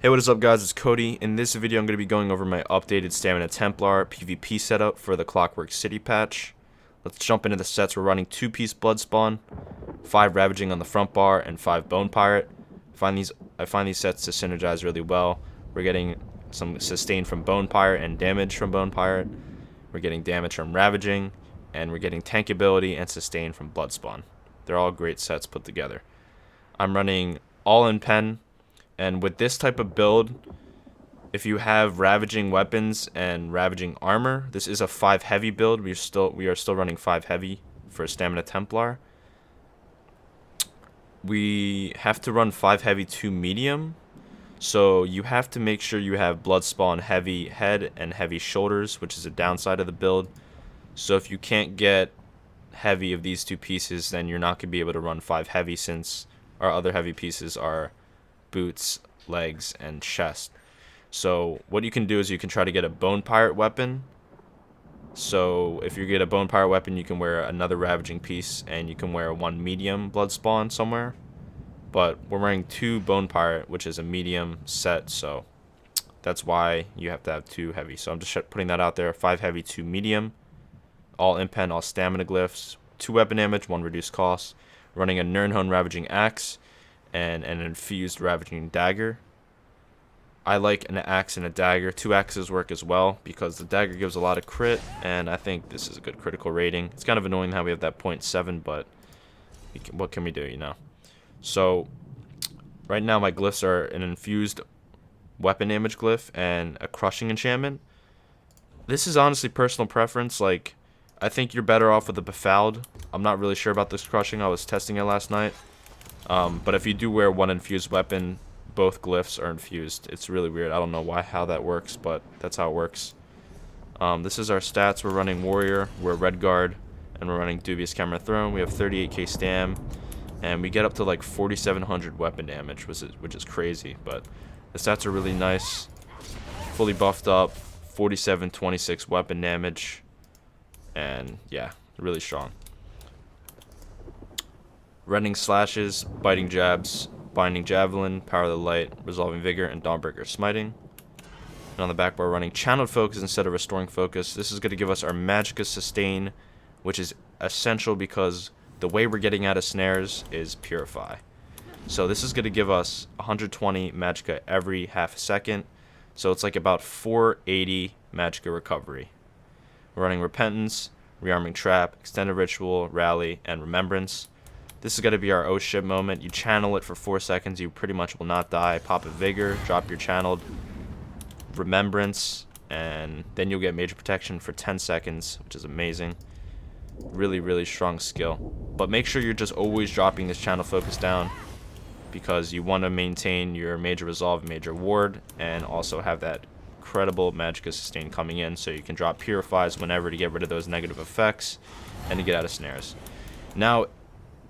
Hey, what is up guys, it's Cody. In this video I'm going to be going over my updated Stamina Templar PvP setup for the Clockwork City Patch. Let's jump into the sets. We're running 2-piece Blood Spawn, 5 Ravaging on the front bar, and 5 Bone Pirate. I find these sets to synergize really well. We're getting some sustain from Bone Pirate and damage from Bone Pirate. We're getting damage from Ravaging, and we're getting tankability and sustain from Blood Spawn. They're all great sets put together. I'm running all in pen. And with this type of build, if you have Ravaging weapons and Ravaging armor, this is a 5 heavy build. We are still running 5 heavy for Stamina Templar. We have to run 5 heavy 2 medium. So you have to make sure you have Blood Spawn heavy head and heavy shoulders, which is a downside of the build. So if you can't get heavy of these 2 pieces, then you're not going to be able to run 5 heavy, since our other heavy pieces are boots, legs, and chest. So what you can do is you can try to get a Bone Pirate weapon. So if you get a Bone Pirate weapon, you can wear another Ravaging piece, and you can wear 1 medium Blood Spawn somewhere. But we're wearing 2 Bone Pirate, which is a medium set, so that's why you have to have 2 heavy. So I'm just putting that out there. 5 heavy, 2 medium, all impen, all stamina glyphs, 2 weapon damage, 1 reduced cost. Running a Nirnhone Ravaging axe and an infused Ravaging dagger. I like an axe and a dagger. 2 axes work as well, because the dagger gives a lot of crit, and I think this is a good critical rating. It's kind of annoying how we have that 0.7, but what can we do, you know? So right now my glyphs are an infused weapon damage glyph and a crushing enchantment. This is honestly personal preference. Like, I think you're better off with a befouled. I'm not really sure about this crushing. I was testing it last night. But if you do wear 1 infused weapon, both glyphs are infused. It's really weird. I don't know how that works, but that's how it works. This is our stats. We're running Warrior, we're Red Guard, and we're running Dubious Camera Throne. We have 38k stam, and we get up to like 4,700 weapon damage, which is crazy. But the stats are really nice. Fully buffed up, 4726 weapon damage, and yeah, really strong. Rending Slashes, Biting Jabs, Binding Javelin, Power of the Light, Resolving Vigor, and Dawnbreaker Smiting. And on the back bar, running Channeled Focus instead of Restoring Focus. This is going to give us our Magicka Sustain, which is essential because the way we're getting out of snares is Purify. So this is going to give us 120 Magicka every half a second. So it's like about 480 Magicka recovery. We're running Repentance, Rearming Trap, Extended Ritual, Rally, and Remembrance. This is going to be our oh shit moment. You channel it for 4 seconds, you pretty much will not die. Pop a Vigor, drop your channeled Remembrance, and then you'll get Major Protection for 10 seconds, which is amazing. Really, really strong skill. But make sure you're just always dropping this channel focus down, because you want to maintain your Major Resolve, Major Ward, and also have that credible Magicka Sustain coming in, so you can drop Purifies whenever to get rid of those negative effects and to get out of snares. Now,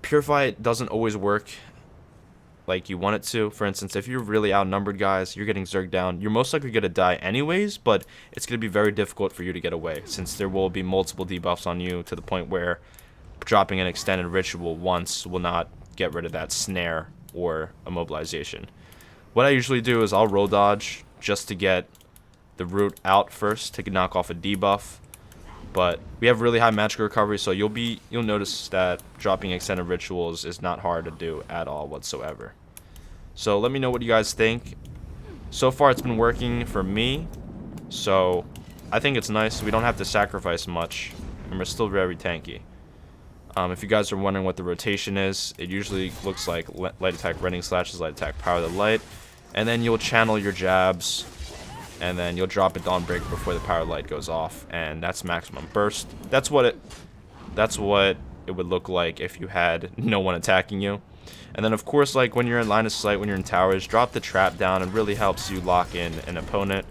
Purify doesn't always work like you want it to. For instance, if you're really outnumbered, guys, you're getting zerged down, you're most likely going to die anyways, but it's going to be very difficult for you to get away, since there will be multiple debuffs on you, to the point where dropping an Extended Ritual once will not get rid of that snare or immobilization. What I usually do is I'll roll dodge just to get the root out first to knock off a debuff. But we have really high Magicka recovery, so you'll notice that dropping Extended Rituals is not hard to do at all whatsoever. So let me know what you guys think. So far it's been working for me, so I think it's nice. We don't have to sacrifice much, and we're still very tanky. If you guys are wondering what the rotation is, it usually looks like Light Attack, Rending Slashes, Light Attack, Power of the Light, and then you'll channel your jabs, and then you'll drop a Dawnbreaker before the Power of Light goes off, and that's maximum burst. That's what it would look like if you had no one attacking you. And then of course, like when you're in line of sight, when you're in towers, drop the trap down. It really helps you lock in an opponent.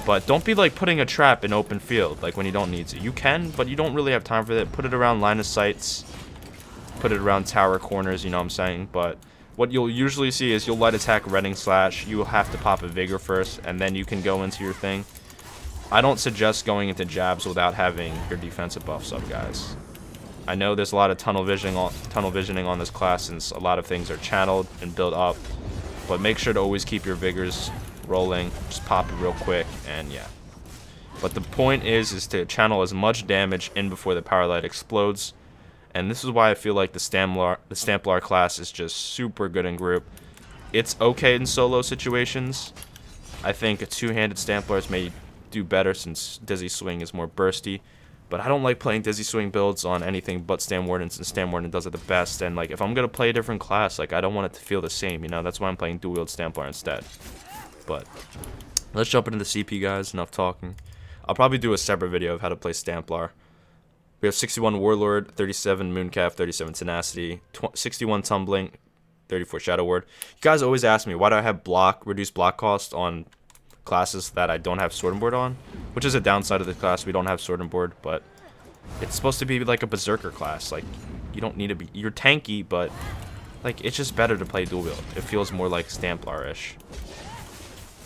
But don't be like putting a trap in open field, like when you don't need to. You can, but you don't really have time for that. Put it around line of sights, put it around tower corners, you know what I'm saying? But what you'll usually see is you'll Light Attack, Rending Slash. You will have to pop a Vigor first, and then you can go into your thing. I don't suggest going into jabs without having your defensive buffs up, guys. I know there's a lot of tunnel visioning on this class, since a lot of things are channeled and built up. But make sure to always keep your vigors rolling. Just pop it real quick, and yeah. But the point is to channel as much damage in before the power light explodes. And this is why I feel like the Templar class is just super good in group. It's okay in solo situations. I think a two-handed Templars may do better since Dizzy Swing is more bursty. But I don't like playing Dizzy Swing builds on anything but Stam Warden, since Stam Warden does it the best. And like, if I'm gonna play a different class, like, I don't want it to feel the same, you know? That's why I'm playing dual wield Templar instead. But let's jump into the CP, guys. Enough talking. I'll probably do a separate video of how to play Templar. We have 61 Warlord, 37 Mooncalf, 37 Tenacity, 61 Tumbling, 34 Shadow Ward. You guys always ask me, why do I have reduced block cost on classes that I don't have Sword and Board on? Which is a downside of the class. We don't have Sword and Board, but it's supposed to be like a Berserker class. Like, you don't need to be... You're tanky, but like, it's just better to play dual wield. It feels more like Templar-ish.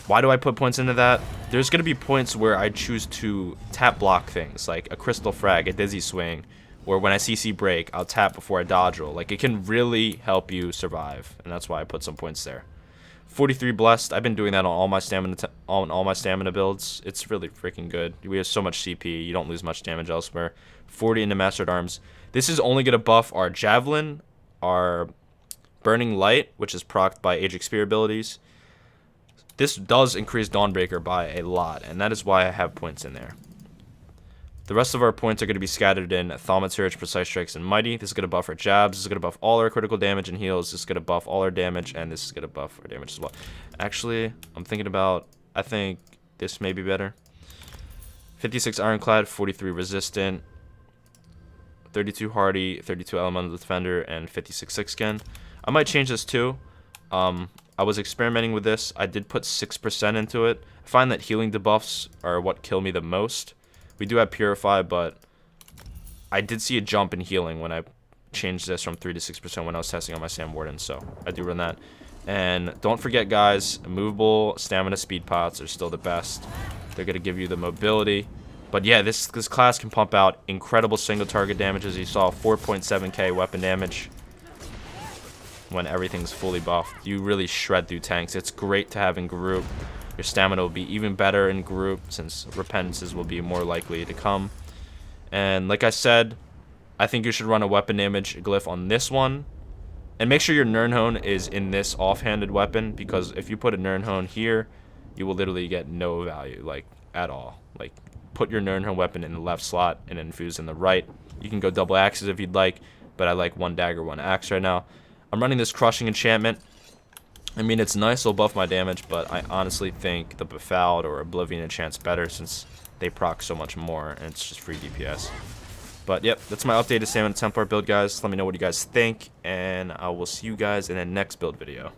Why do I put points into that? There's going to be points where I choose to tap block things, like a Crystal Frag, a Dizzy Swing, or when I CC break, I'll tap before I dodge roll. Like, it can really help you survive, and that's why I put some points there. 43 Blessed, I've been doing that on all my stamina builds. It's really freaking good. We have so much CP, you don't lose much damage elsewhere. 40 into Mastered Arms. This is only going to buff our Javelin, our Burning Light, which is procced by Age Spear abilities. This does increase Dawnbreaker by a lot, and that is why I have points in there. The rest of our points are going to be scattered in Thaumaturge, Precise Strikes, and Mighty. This is going to buff our jabs. This is going to buff all our critical damage and heals. This is going to buff all our damage, and this is going to buff our damage as well. Actually, I'm thinking about... I think this may be better. 56 Ironclad, 43 Resistant, 32 Hardy, 32 Elemental Defender, and 56 Sixskin. I might change this too. I was experimenting with this. I did put 6% into it. I find that healing debuffs are what kill me the most. We do have Purify, but I did see a jump in healing when I changed this from 3 to 6% when I was testing on my Sam Warden, so I do run that. And don't forget, guys, movable stamina speed pots are still the best. They're going to give you the mobility. But yeah, this class can pump out incredible single target damage, as you saw, 4.7k weapon damage. When everything's fully buffed, you really shred through tanks. It's great to have in group. Your stamina will be even better in group, since repentances will be more likely to come. And like I said, I think you should run a weapon damage glyph on this one, and make sure your Nirnhone is in this offhanded weapon, because if you put a Nirnhone here, you will literally get no value, like, at all. Like, put your Nirnhone weapon in the left slot and infuse in the right. You can go double axes if you'd like, but I like one dagger, one axe right now. I'm running this Crushing Enchantment. I mean, it's nice, it'll buff my damage, but I honestly think the Befouled or Oblivion Enchant's better, since they proc so much more, and it's just free DPS. But yep, that's my updated Salmon Templar build, guys. Let me know what you guys think, and I will see you guys in the next build video.